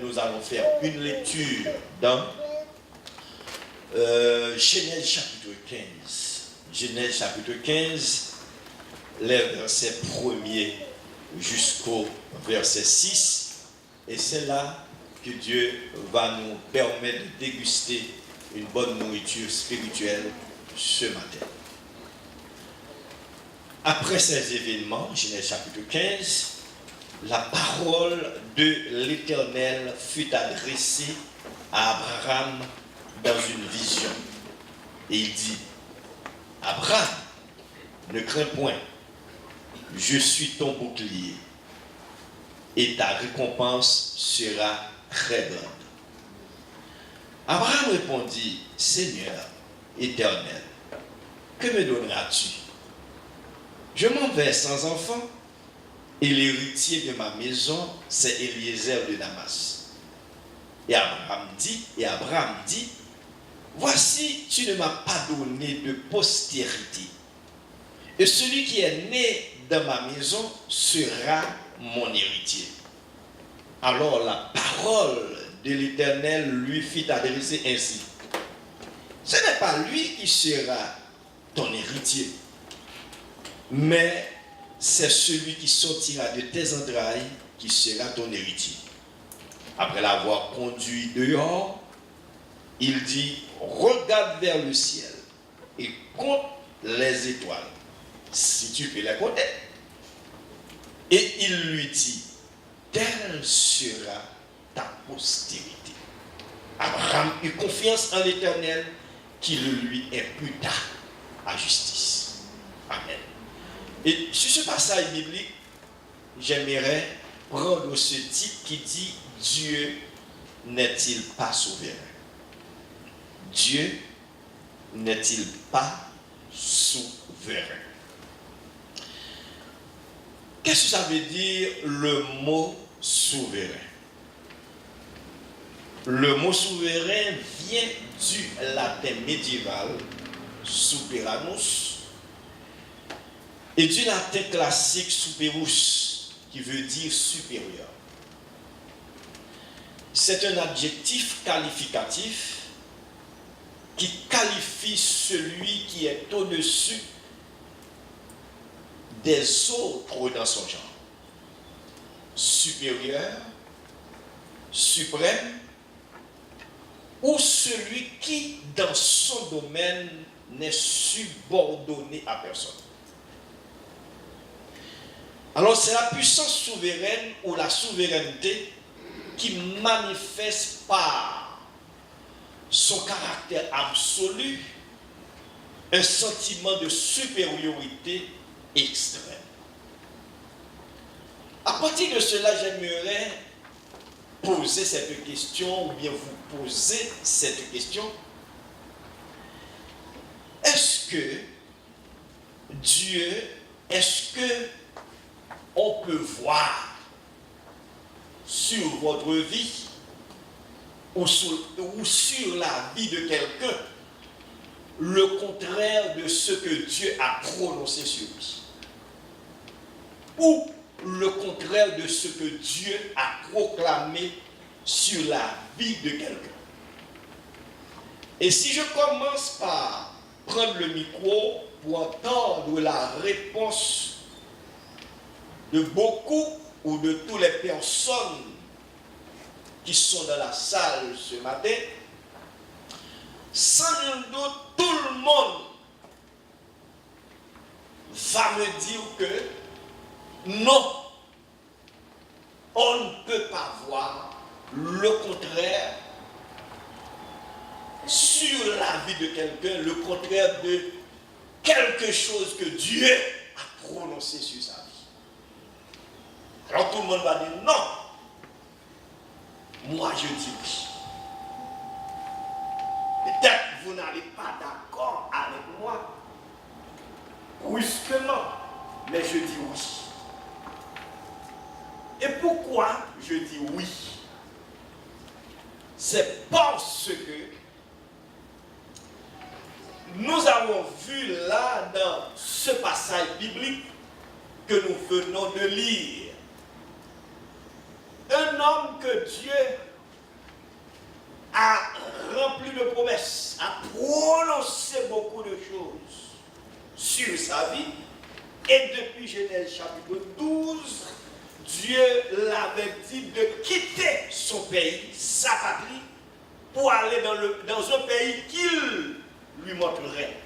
nous allons faire une lecture dans Genèse chapitre 15. Genèse chapitre 15, les versets 1er jusqu'au verset 6. Et c'est là que Dieu va nous permettre de déguster une bonne nourriture spirituelle ce matin. Après ces événements, Genèse chapitre 15, la parole de l'Éternel fut adressée à Abraham dans une vision. Et il dit, Abraham, ne crains point, je suis ton bouclier, et ta récompense sera très grande. Abraham répondit, Seigneur éternel, que me donneras-tu? Je m'en vais sans enfant, et l'héritier de ma maison, c'est Eliezer de Damas. Et Abraham dit, voici, tu ne m'as pas donné de postérité, et celui qui est né dans ma maison sera mon héritier. Alors la parole de l'Éternel lui fit adresser ainsi, ce n'est pas lui qui sera ton héritier, mais c'est celui qui sortira de tes entrailles qui sera ton héritier. Après l'avoir conduit dehors, il dit, regarde vers le ciel et compte les étoiles, si tu peux les compter. Et il lui dit, telle sera ta postérité. Abraham eut confiance en l'Éternel qui le lui imputa à justice. Amen. Et sur ce passage biblique, j'aimerais prendre ce titre qui dit, Dieu n'est-il pas souverain? Dieu n'est-il pas souverain? Qu'est-ce que ça veut dire le mot souverain? Le mot souverain vient du latin médiéval superanus et du latin classique superus qui veut dire supérieur. C'est un adjectif qualificatif qui qualifie celui qui est au-dessus des autres dans son genre. Supérieur, suprême, ou celui qui, dans son domaine, n'est subordonné à personne. Alors c'est la puissance souveraine ou la souveraineté qui manifeste par son caractère absolu un sentiment de supériorité extrême. À partir de cela, j'aimerais poser cette question, ou bien vous poser cette question. Est-ce que Dieu, est-ce que on peut voir sur votre vie ou sur la vie de quelqu'un le contraire de ce que Dieu a prononcé sur lui, ou le contraire de ce que Dieu a proclamé sur la vie de quelqu'un? Et si je commence par prendre le micro pour entendre la réponse de beaucoup ou de toutes les personnes qui sont dans la salle ce matin, sans nul doute, tout le monde va me dire que non, on ne peut pas voir le contraire sur la vie de quelqu'un, le contraire de quelque chose que Dieu a prononcé sur sa vie. Alors tout le monde va dire non. Moi je dis oui. Peut-être vous n'allez pas d'accord avec moi brusquement, mais je dis oui. Et pourquoi je dis oui? C'est parce que nous avons vu là dans ce passage biblique que nous venons de lire un homme que Dieu a rempli de promesses, a prononcé beaucoup de choses sur sa vie. Et depuis Genèse chapitre 12, Dieu l'avait dit de quitter son pays, sa patrie, pour aller dans un pays qu'il lui montrerait.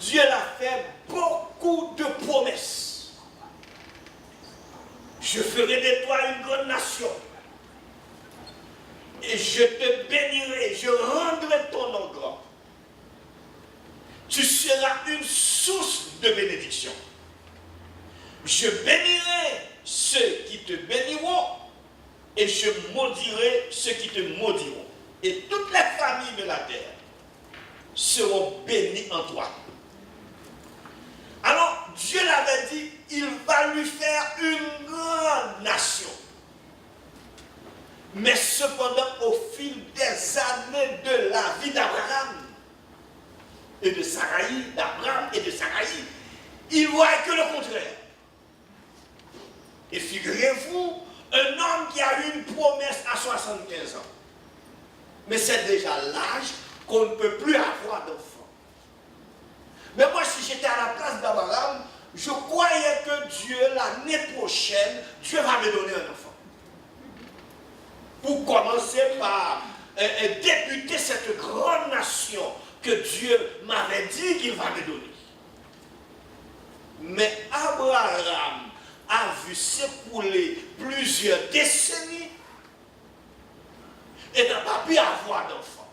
Dieu l'a fait beaucoup de promesses. Je ferai de toi une grande nation. Et je te bénirai, je rendrai ton nom grand. Tu seras une source de bénédiction. Je bénirai ceux qui te béniront et je maudirai ceux qui te maudiront. Et toutes les familles de la terre seront bénies en toi. Alors, Dieu l'avait dit, il va lui faire une grande nation. Mais cependant, au fil des années de la vie d'Abraham et de Saraï, d'Abraham et de Saraï, il voit que le contraire. Et figurez-vous, un homme qui a eu une promesse à 75 ans, mais c'est déjà l'âge qu'on ne peut plus avoir d'enfant. Mais moi, si j'étais à la place d'Abraham, je croyais que Dieu, l'année prochaine, Dieu va me donner un enfant. Pour commencer par débuter cette grande nation que Dieu m'avait dit qu'il va me donner. Mais Abraham a vu s'écouler plusieurs décennies et n'a pas pu avoir d'enfant.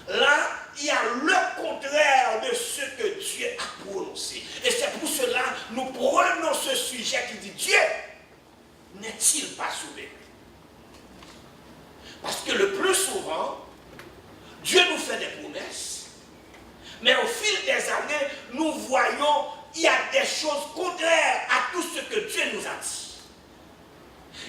Là, il y a le contraire de ce que Dieu a prononcé. Et c'est pour cela que nous prenons ce sujet qui dit Dieu n'est-il pas sauvé? Parce que le plus souvent, Dieu nous fait des promesses, mais au fil des années, nous voyons qu'il y a des choses contraires à tout ce que Dieu nous a dit.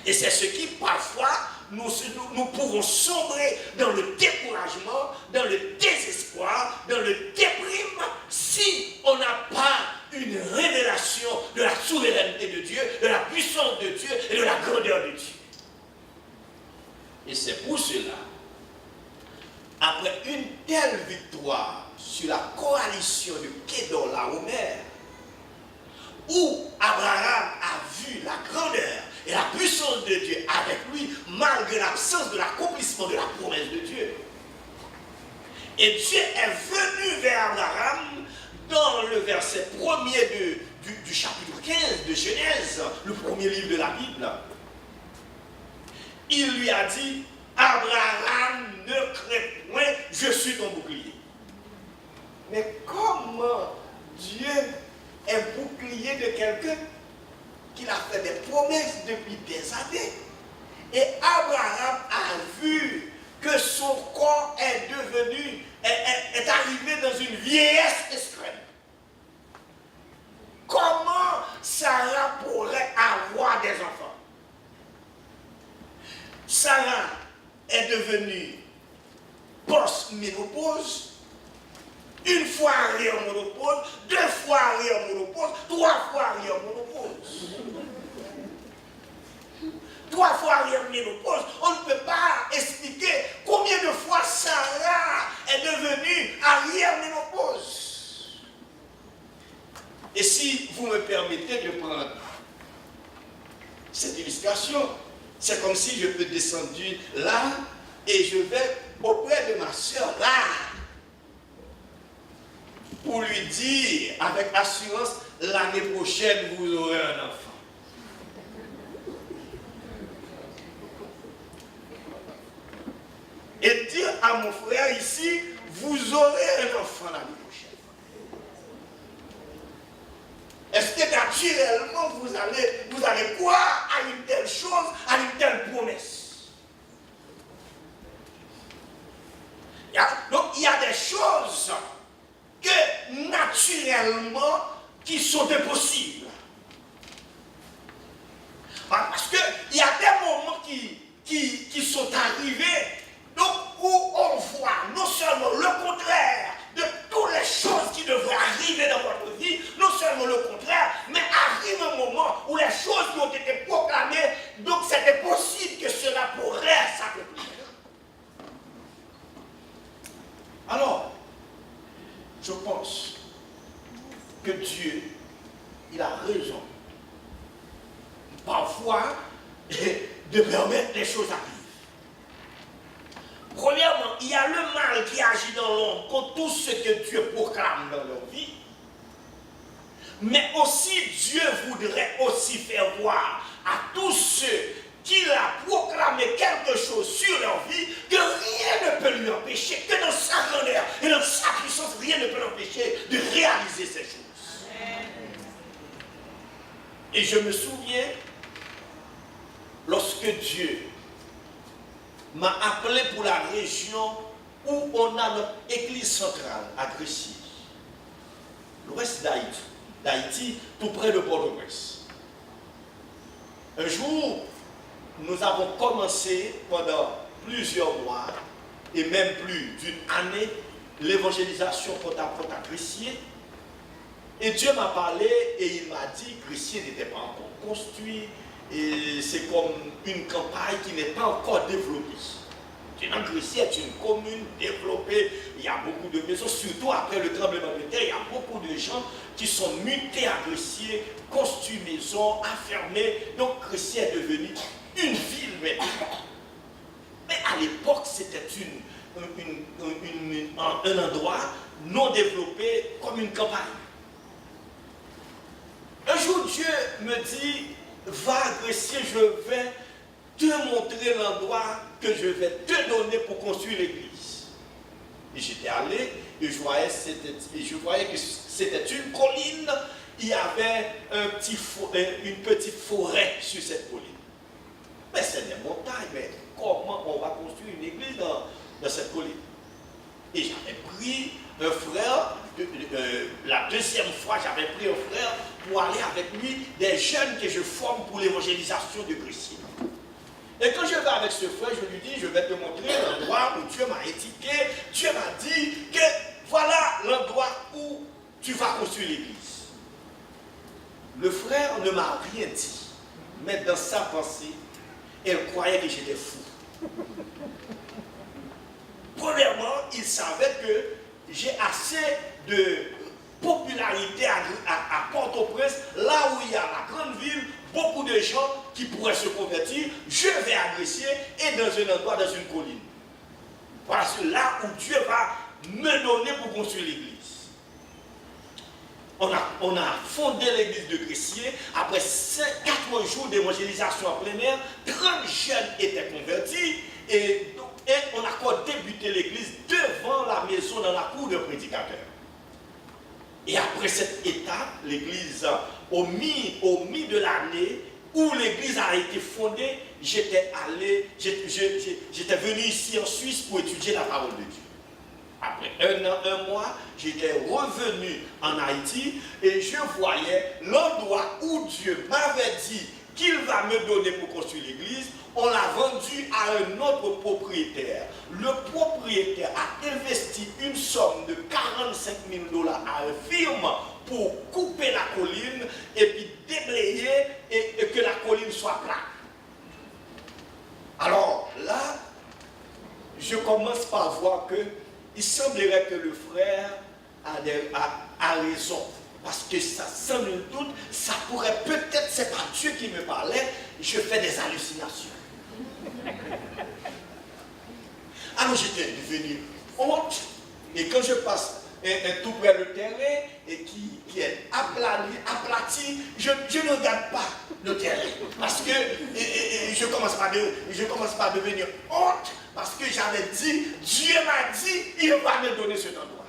Et c'est ce qui, parfois, nous pouvons sombrer dans le découragement, dans le désespoir, dans le déprime, si on n'a pas une révélation de la souveraineté de Dieu, de la puissance de Dieu et de la grandeur de Dieu. Et c'est pour cela, après une telle victoire sur la coalition de Kedorlaomer, où Abraham a vu la grandeur et la puissance de Dieu avec lui, malgré l'absence de l'accomplissement de la promesse de Dieu. Et Dieu est venu vers Abraham dans le verset 1er du chapitre 15 de Genèse, le premier livre de la Bible. Il lui a dit, Abraham, ne crains point, je suis ton bouclier. Mais comment Dieu est bouclier de quelqu'un qui a fait des promesses depuis des années? Et Abraham a vu que son corps est arrivé dans une vieillesse extrême. Comment Sarah pourrait avoir des enfants? Sarah est devenue post-ménopause, une fois arrière ménopause, 2 fois arrière ménopause, 3 fois arrière ménopause. 3 fois arrière ménopause, on ne peut pas expliquer combien de fois Sarah est devenue arrière ménopause. Et si vous me permettez de prendre cette illustration, c'est comme si je peux descendre là et je vais auprès de ma soeur là pour lui dire avec assurance, l'année prochaine vous aurez un enfant. Et dire à mon frère ici, vous aurez un enfant l'année prochaine. Est-ce que naturellement vous allez croire à une telle chose, à une telle promesse? Donc il y a des choses que naturellement qui sont impossibles. Parce qu'il y a des moments qui sont arrivés donc, où on voit non seulement le contraire de toutes les choses qui devraient arriver dans votre vie, non seulement le contraire, mais arrive un moment où les choses qui ont été proclamées, donc c'était possible que cela pourrait s'accomplir. il a raison. Parfois, de permettre les choses arrivent. Premièrement, il y a le mal qui agit dans l'ombre contre tout ce que Dieu proclame dans leur vie. Mais aussi, Dieu voudrait aussi faire voir à tous ceux qu'il a proclamé quelque chose sur leur vie, que rien ne peut lui empêcher, que dans sa grandeur et dans sa puissance, rien ne peut l'empêcher de réaliser ces choses. Et je me souviens, lorsque Dieu m'a appelé pour la région où on a notre église centrale à Grécy, l'ouest d'Haïti, tout près de Port-au-Prince. Un jour, nous avons commencé pendant plusieurs mois et même plus d'une année l'évangélisation porte-à-porte à Grécy. Et Dieu m'a parlé et il m'a dit que Grécy n'était pas encore construit et c'est comme une campagne qui n'est pas encore développée. Grécy est une commune développée, il y a beaucoup de maisons, surtout après le tremblement de terre, il y a beaucoup de gens qui sont mutés à Grécy, construit maisons, affermés. Donc Grécy est devenu une ville maintenant. Mais à l'époque, c'était un endroit non développé comme une campagne. Un jour, Dieu me dit, va à Grécy, je vais te montrer l'endroit que je vais te donner pour construire l'église. Et j'étais allé et je voyais que c'était une colline, il y avait une petite forêt sur cette colline. Mais c'est des montagnes, mais comment on va construire une église dans cette colline? Et j'avais pris un frère, la deuxième fois j'avais pris un frère pour aller avec lui, des jeunes que je forme pour l'évangélisation de Grécy. Et quand je vais avec ce frère, je lui dis, je vais te montrer l'endroit où Dieu m'a indiqué, Dieu m'a dit que voilà l'endroit où tu vas construire l'église. Le frère ne m'a rien dit, mais dans sa pensée, elle croyait que j'étais fou. Premièrement, il savait que j'ai assez de popularité à Port-au-Prince, là où il y a la grande ville, beaucoup de gens qui pourraient se convertir. Je vais agresser et dans un endroit, dans une colline. Voilà, c'est là où Dieu va me donner pour construire l'église. On a fondé l'église de Grécy. Après 4 jours d'évangélisation en plein air, 30 jeunes étaient convertis et on a encore débuté l'église devant la maison dans la cour de prédicateur. Et après cette étape, l'église, au mi de l'année où l'église a été fondée, j'étais venu ici en Suisse pour étudier la parole de Dieu. Après un mois, j'étais revenu en Haïti et je voyais l'endroit où Dieu m'avait dit qu'il va me donner pour construire l'église. On l'a vendu à un autre propriétaire. Le propriétaire a investi une somme de 45 000 $ à une firme pour couper la colline et puis déblayer et que la colline soit plate. Alors là, je commence par voir que il semblerait que le frère a raison. Parce que ça, sans nul doute, ça pourrait peut-être, c'est pas Dieu qui me parlait, je fais des hallucinations. Alors j'étais devenu honte, et quand je passe tout près du terrain, et qui est aplati, je ne regarde pas le terrain, parce que je commence pas à devenir honte, parce que j'avais dit, Dieu m'a dit, il va me donner cet endroit.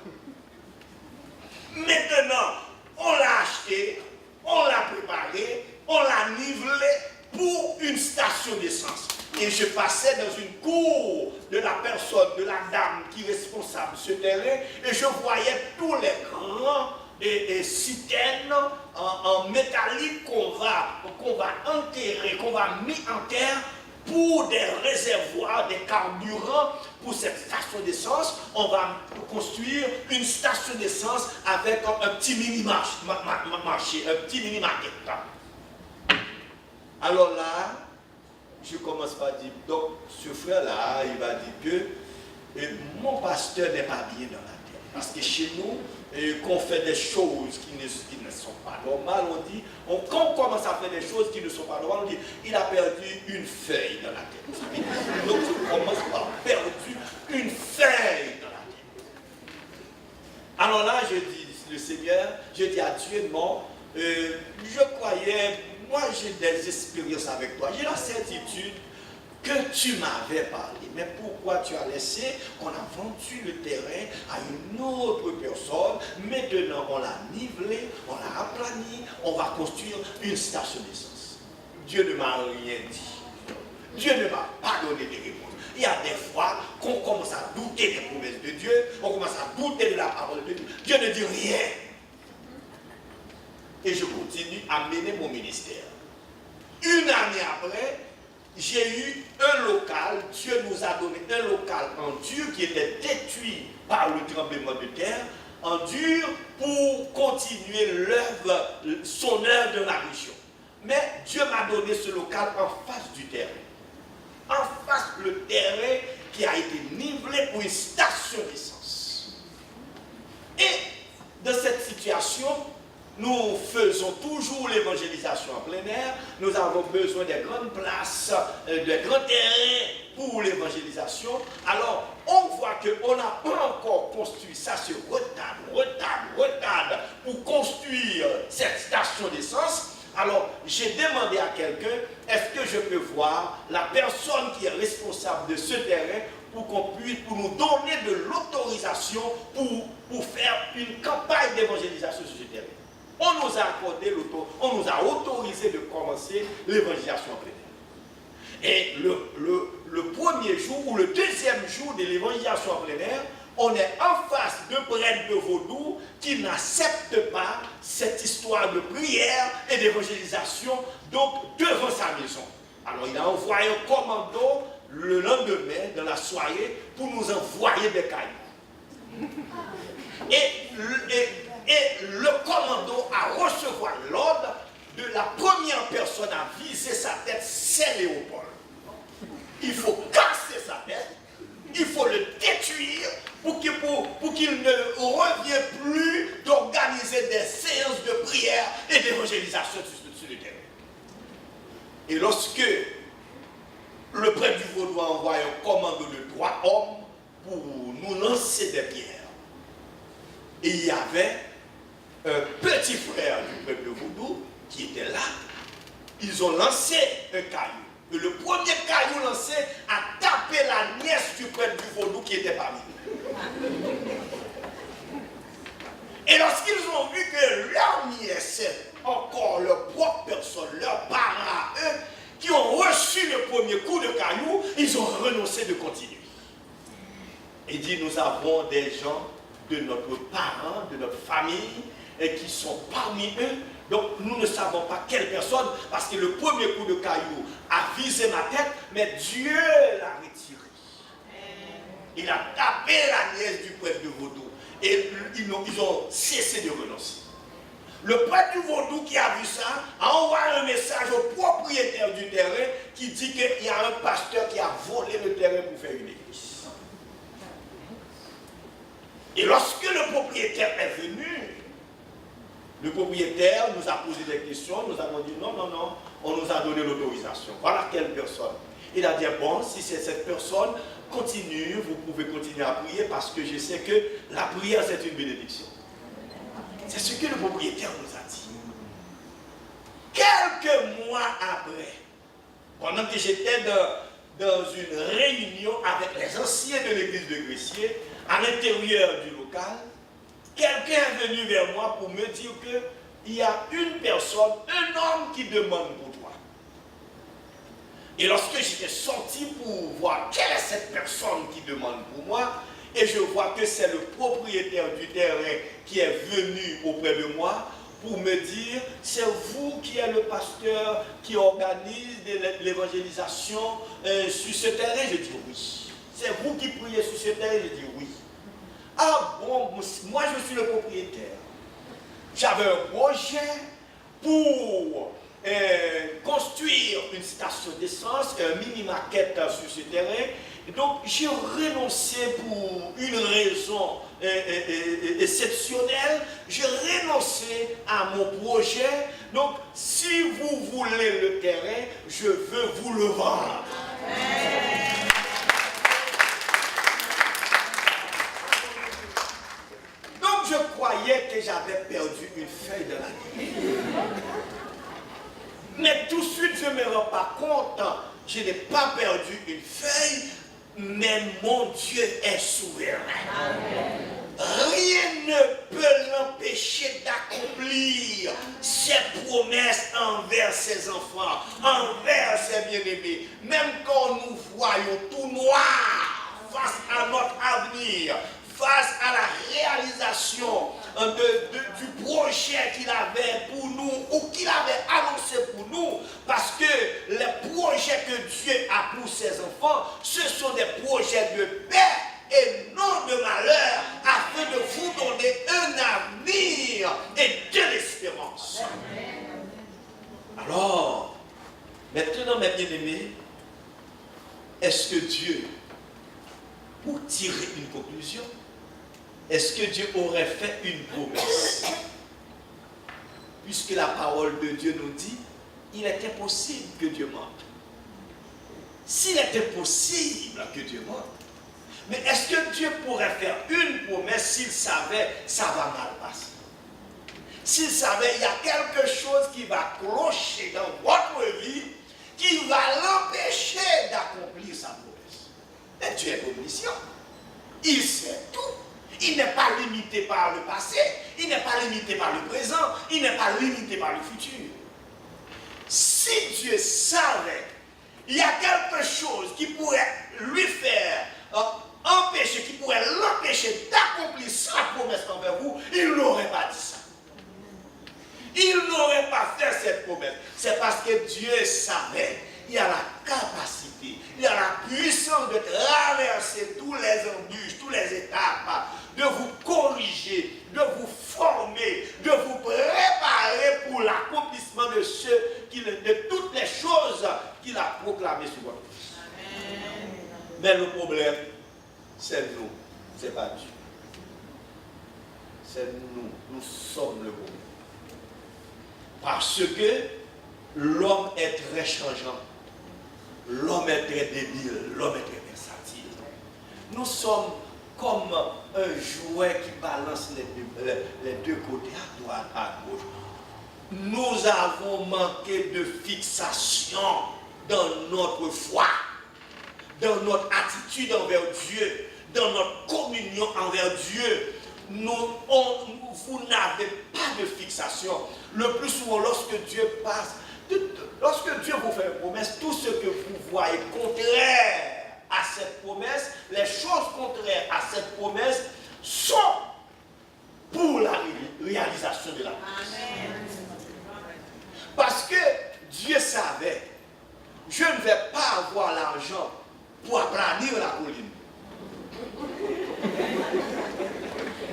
Maintenant, on l'a acheté, on l'a préparé, on l'a nivelé pour une station d'essence. Et je passais dans une cour de la personne, de la dame qui est responsable de ce terrain, et je voyais tous les grands citernes en métallique qu'on va enterrer, qu'on va mettre en terre pour des réservoirs, des carburants pour cette station d'essence. On va construire une station d'essence avec un petit mini-marché, un petit mini-market. Alors là, je commence par dire, donc ce frère-là, il va dire que mon pasteur n'est pas bien dans la terre. Parce que chez nous, et qu'on fait des choses qui ne sont pas normales, quand on commence à faire des choses qui ne sont pas normales, on dit il a perdu une feuille dans la tête. Donc on commence par perdu une feuille dans la tête. Alors là, je dis le Seigneur, je dis à Dieu, non, je croyais, moi j'ai des expériences avec toi, j'ai la certitude que tu m'avais parlé, mais pourquoi tu as laissé qu'on a vendu le terrain à une autre personne? Maintenant on l'a nivelé, on l'a aplani, on va construire une station d'essence. Dieu ne m'a rien dit. Dieu ne m'a pas donné de réponse. Il y a des fois qu'on commence à douter des promesses de Dieu, on commence à douter de la parole de Dieu. Dieu ne dit rien. Et je continue à mener mon ministère. Une année après, j'ai eu un local, Dieu nous a donné un local en dur qui était détruit par le tremblement de terre, en dur pour continuer son œuvre de la région. Mais Dieu m'a donné ce local en face du terrain. En face le terrain qui a été nivelé pour une station d'essence. Et dans cette situation, nous faisons toujours l'évangélisation en plein air. Nous avons besoin des grandes places, des grands terrains pour l'évangélisation. Alors, on voit qu'on n'a pas encore construit, ça se retarde pour construire cette station d'essence. Alors, j'ai demandé à quelqu'un, est-ce que je peux voir la personne qui est responsable de ce terrain pour nous donner de l'autorisation pour faire une campagne d'évangélisation sur ce terrain. On nous a accordé on nous a autorisé de commencer l'évangélisation en plein air. Et le premier jour ou le deuxième jour de l'évangélisation en plein air, on est en face de prêtres de vaudou qui n'acceptent pas cette histoire de prière et d'évangélisation donc devant sa maison. Alors il a envoyé un commando le lendemain dans la soirée pour nous envoyer des cailloux. Et le commando a recevoir l'ordre de la première personne à viser sa tête, c'est Léopold. Il faut casser sa tête, il faut le détruire pour qu'il ne revienne plus d'organiser des séances de prière et d'évangélisation sur le terrain. Et lorsque le prêtre du Vaudou a envoyé un commando de 3 hommes pour nous lancer des pierres, et il y avait un petit frère du prêtre de Vaudou qui était là. Ils ont lancé un caillou. Et le premier caillou lancé a tapé la nièce du prêtre du Vaudou qui était parmi nous. Et lorsqu'ils ont vu que leur nièce, encore leur propre personne, leurs parents, eux, qui ont reçu le premier coup de caillou, ils ont renoncé de continuer. Et dit, nous avons des gens de notre parent, de notre famille, et qui sont parmi eux. Donc nous ne savons pas quelle personne, parce que le premier coup de caillou a visé ma tête, mais Dieu l'a retiré. Il a tapé la nièce du prêtre de Vaudou. Et ils ont cessé de renoncer. Le prêtre du Vaudou qui a vu ça a envoyé un message au propriétaire du terrain qui dit qu'il y a un pasteur qui a volé le terrain pour faire une église. Et lorsque le propriétaire est venu, le propriétaire nous a posé des questions, nous avons dit non, on nous a donné l'autorisation. Voilà quelle personne. Il a dit bon, si c'est cette personne, continue, vous pouvez continuer à prier parce que je sais que la prière c'est une bénédiction. C'est ce que le propriétaire nous a dit. Quelques mois après, pendant que j'étais dans une réunion avec les anciens de l'église de Gressier, à l'intérieur du local, quelqu'un est venu vers moi pour me dire qu'il y a une personne, un homme qui demande pour toi. Et lorsque j'étais sorti pour voir quelle est cette personne qui demande pour moi, et je vois que c'est le propriétaire du terrain qui est venu auprès de moi pour me dire, c'est vous qui êtes le pasteur qui organise l'évangélisation sur ce terrain. Je dis oui. C'est vous qui priez sur ce terrain. Je dis oui. Ah bon, moi je suis le propriétaire. J'avais un projet pour construire une station d'essence, un mini-maquette sur ce terrain, donc j'ai renoncé pour une raison exceptionnelle. J'ai renoncé à mon projet. Donc si vous voulez le terrain, je veux vous le vendre. Donc je croyais que j'avais perdu une feuille de la vie. Mais tout de suite, je ne me rends pas compte. Je n'ai pas perdu une feuille, mais mon Dieu est souverain. Amen. Rien ne peut l'empêcher d'accomplir ses promesses envers ses enfants, envers ses bien-aimés. Même quand nous voyons tout noir face à notre avenir, face à la réalisation du projet qu'il avait pour nous ou qu'il avait annoncé pour nous, parce que les projets que Dieu a pour ses enfants, ce sont des projets de paix et non de malheur, afin de vous donner un avenir et de l'espérance. Alors, maintenant mes bien-aimés, est-ce que Dieu, pour tirer une conclusion, est-ce que Dieu aurait fait une promesse? Puisque la parole de Dieu nous dit, il est impossible que Dieu mente. S'il était possible que Dieu mente, mais est-ce que Dieu pourrait faire une promesse s'il savait ça va mal passer? S'il savait il y a quelque chose qui va clocher dans votre vie, qui va l'empêcher d'accomplir sa promesse? Mais Dieu est omniscient. Il sait tout. Il n'est pas limité par le passé, il n'est pas limité par le présent, il n'est pas limité par le futur. Si Dieu savait, il y a quelque chose qui pourrait lui faire empêcher, qui pourrait l'empêcher d'accomplir sa promesse envers vous, il n'aurait pas dit ça. Il n'aurait pas fait cette promesse. C'est parce que Dieu savait. Il a la capacité, il a la puissance de traverser tous les embûches, toutes les étapes, de vous corriger, de vous former, de vous préparer pour l'accomplissement de toutes les choses qu'il a proclamées sur votre vie. Mais le problème, c'est nous, c'est pas Dieu. C'est nous sommes le problème. Parce que l'homme est très changeant. L'homme est très débile, l'homme est très versatile. Nous sommes comme un jouet qui balance les deux côtés, à droite, à gauche. Nous avons manqué de fixation dans notre foi, dans notre attitude envers Dieu, dans notre communion envers Dieu. Vous n'avez pas de fixation. Le plus souvent, lorsque Dieu passe, lorsque Dieu vous fait une promesse, tout ce que vous voyez contraire à cette promesse, les choses contraires à cette promesse sont pour la réalisation de la promesse. Parce que Dieu savait, je ne vais pas avoir l'argent pour aplanir la colline.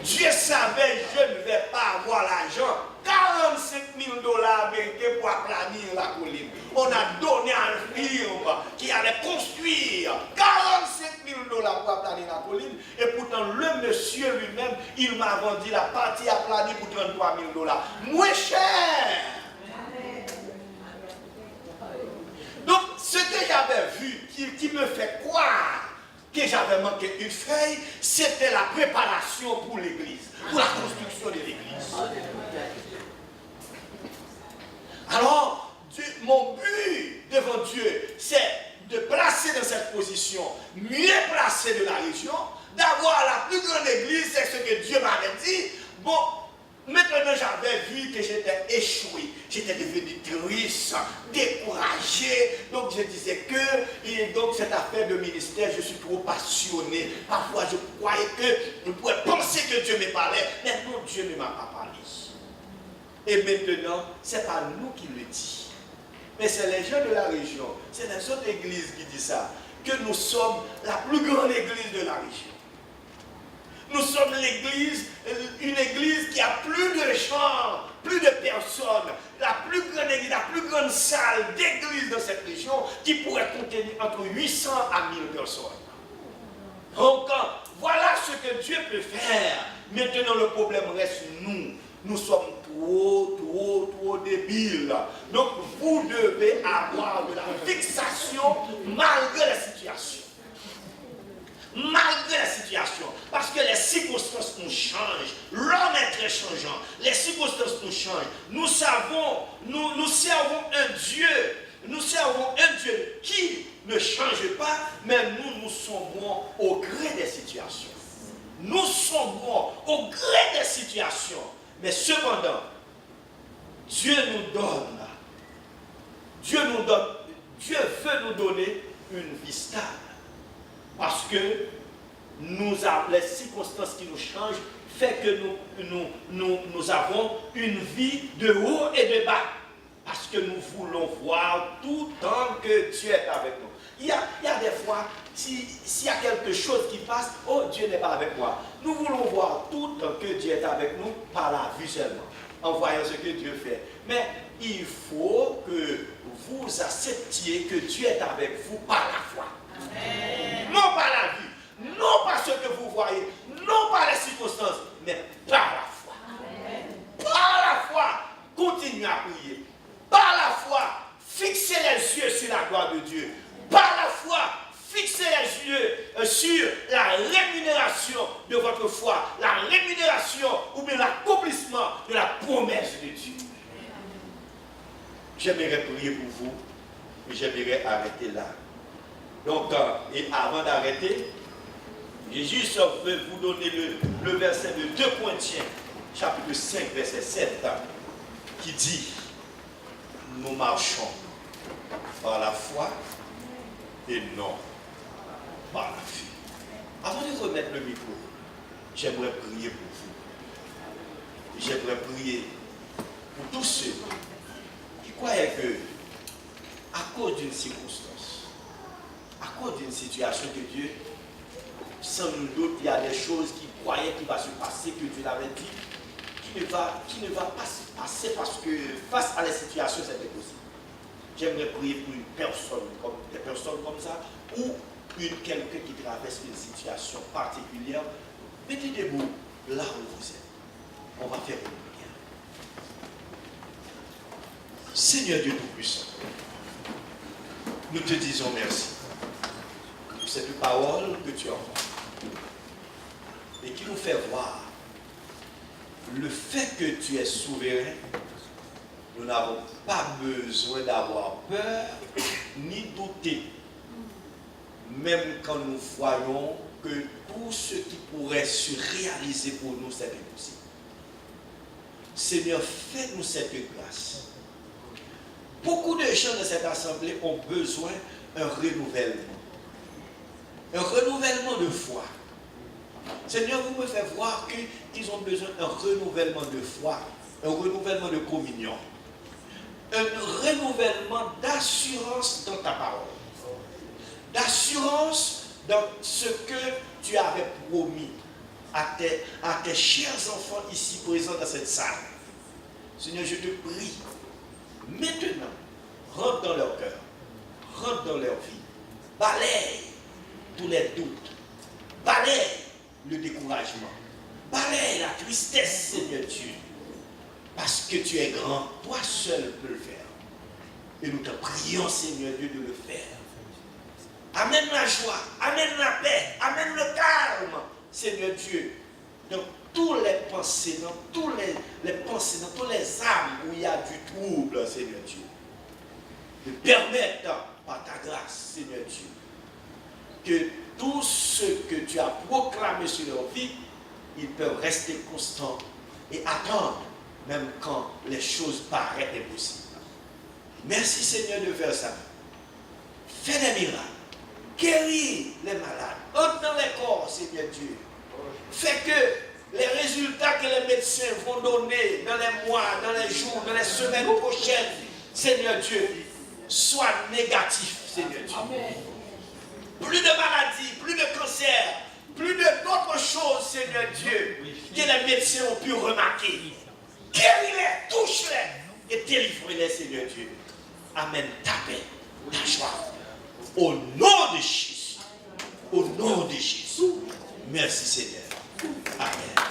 Dieu savait, je ne vais pas avoir l'argent. 45 000 $ américains pour aplanir la colline. On a donné à un firme qui allait construire 45 000 $ pour aplanir la colline. Et pourtant, le monsieur lui-même, il m'a vendu la partie aplanie pour 33 000 $. Moins cher. Donc, ce que j'avais vu, qui me fait croire que j'avais manqué une feuille, c'était la préparation pour l'église, pour la construction de l'église. Alors, mon but devant Dieu, c'est de placer dans cette position, mieux placée de la région, d'avoir la plus grande église, c'est ce que Dieu m'avait dit. Bon, maintenant j'avais vu que j'étais échoué, j'étais devenu triste, découragé, donc je disais que, et donc cette affaire de ministère, je suis trop passionné. Parfois je croyais que, je pouvais penser que Dieu me parlait, mais non, Dieu ne m'a pas parlé. Et maintenant, ce n'est pas nous qui le dit, mais c'est les gens de la région, c'est les autres églises qui disent ça, que nous sommes la plus grande église de la région. Nous sommes l'église, une église qui a plus de gens, plus de personnes, la plus grande église, la plus grande salle d'église dans cette région qui pourrait contenir entre 800 à 1000 personnes. Donc, voilà ce que Dieu peut faire. Maintenant, le problème reste nous. Nous sommes trop débiles. Donc, vous devez avoir de la fixation malgré la situation. Malgré la situation. Parce que les circonstances nous changent. L'homme est très changeant. Les circonstances nous changent. Nous servons un Dieu. Nous servons un Dieu qui ne change pas, mais nous sombrons au gré des situations. Nous sombrons au gré des situations. Mais cependant, Dieu veut nous donner une vie stable. Parce que les circonstances qui nous changent fait que nous avons une vie de haut et de bas. Parce que nous voulons voir tout le temps que Dieu est avec nous. Il y a des fois, s'il y a quelque chose qui passe, oh Dieu n'est pas avec moi. Nous voulons voir tout le temps que Dieu est avec nous par la vue seulement, en voyant ce que Dieu fait. Mais il faut que vous acceptiez que Dieu est avec vous par la foi. Amen. Non par la vue, non par ce que vous voyez, non par les circonstances, mais par la foi. Amen. Par la foi, continuez à prier. Par la foi, fixez les yeux sur la gloire de Dieu. Par la foi, fixez les yeux sur la rémunération de votre foi, la rémunération ou bien l'accomplissement de la promesse de Dieu. J'aimerais prier pour vous, et j'aimerais arrêter là. Donc, et avant d'arrêter, Jésus veut vous donner le verset de 2 Corinthiens, chapitre 5, verset 7, qui dit: nous marchons par la foi et non par la vue. Avant de remettre le micro, j'aimerais prier pour vous. J'aimerais prier pour tous ceux qui croyaient que, à cause d'une circonstance, à cause d'une situation que Dieu, sans nul doute, il y a des choses qu'ils croyaient qu'il va se passer, que Dieu l'avait dit, qui ne va pas se passer parce que face à la situation, c'est impossible. J'aimerais prier pour des personnes comme ça, ou quelqu'un qui traverse une situation particulière. Mettez des mots là où vous êtes. On va faire une prière. Seigneur Dieu Tout-Puissant, nous te disons merci pour cette parole que tu envoies et qui nous fait voir le fait que tu es souverain. Nous n'avons pas besoin d'avoir peur ni douter, même quand nous voyons que tout ce qui pourrait se réaliser pour nous, c'est impossible. Seigneur, fais-nous cette grâce. Beaucoup de gens dans cette assemblée ont besoin d'un renouvellement. Un renouvellement de foi. Seigneur, vous me faites voir qu'ils ont besoin d'un renouvellement de foi, un renouvellement de communion, un renouvellement d'assurance dans ta parole, d'assurance dans ce que tu avais promis à tes chers enfants ici présents dans cette salle. Seigneur, je te prie, maintenant, rentre dans leur cœur, rentre dans leur vie, balaye tous les doutes, balaye le découragement, balaye la tristesse, Seigneur Dieu, parce que tu es grand, toi seul peux le faire. Et nous te prions, Seigneur Dieu, de le faire. Amène la joie, amène la paix, amène le calme, Seigneur Dieu, dans toutes les pensées, dans tous les pensées, dans toutes les âmes où il y a du trouble, Seigneur Dieu. De permettre, par ta grâce, Seigneur Dieu, que tout ce que tu as proclamé sur leur vie, ils peuvent rester constants et attendre, même quand les choses paraissent impossibles. Merci Seigneur de faire ça. Fais des miracles. Guéris les malades. Entre dans les corps, Seigneur Dieu. Fais que les résultats que les médecins vont donner dans les mois, dans les jours, dans les semaines prochaines, Seigneur Dieu, soient négatifs, Seigneur Dieu. Amen. Plus de maladies, plus de cancer, plus d'autres choses, Seigneur Dieu, que les médecins ont pu remarquer. Guéris-les, touche-les et délivre-les, Seigneur Dieu. Amen ta paix, ta joie. Au nom de Jésus. Au nom de Jésus. Merci Seigneur. Amen.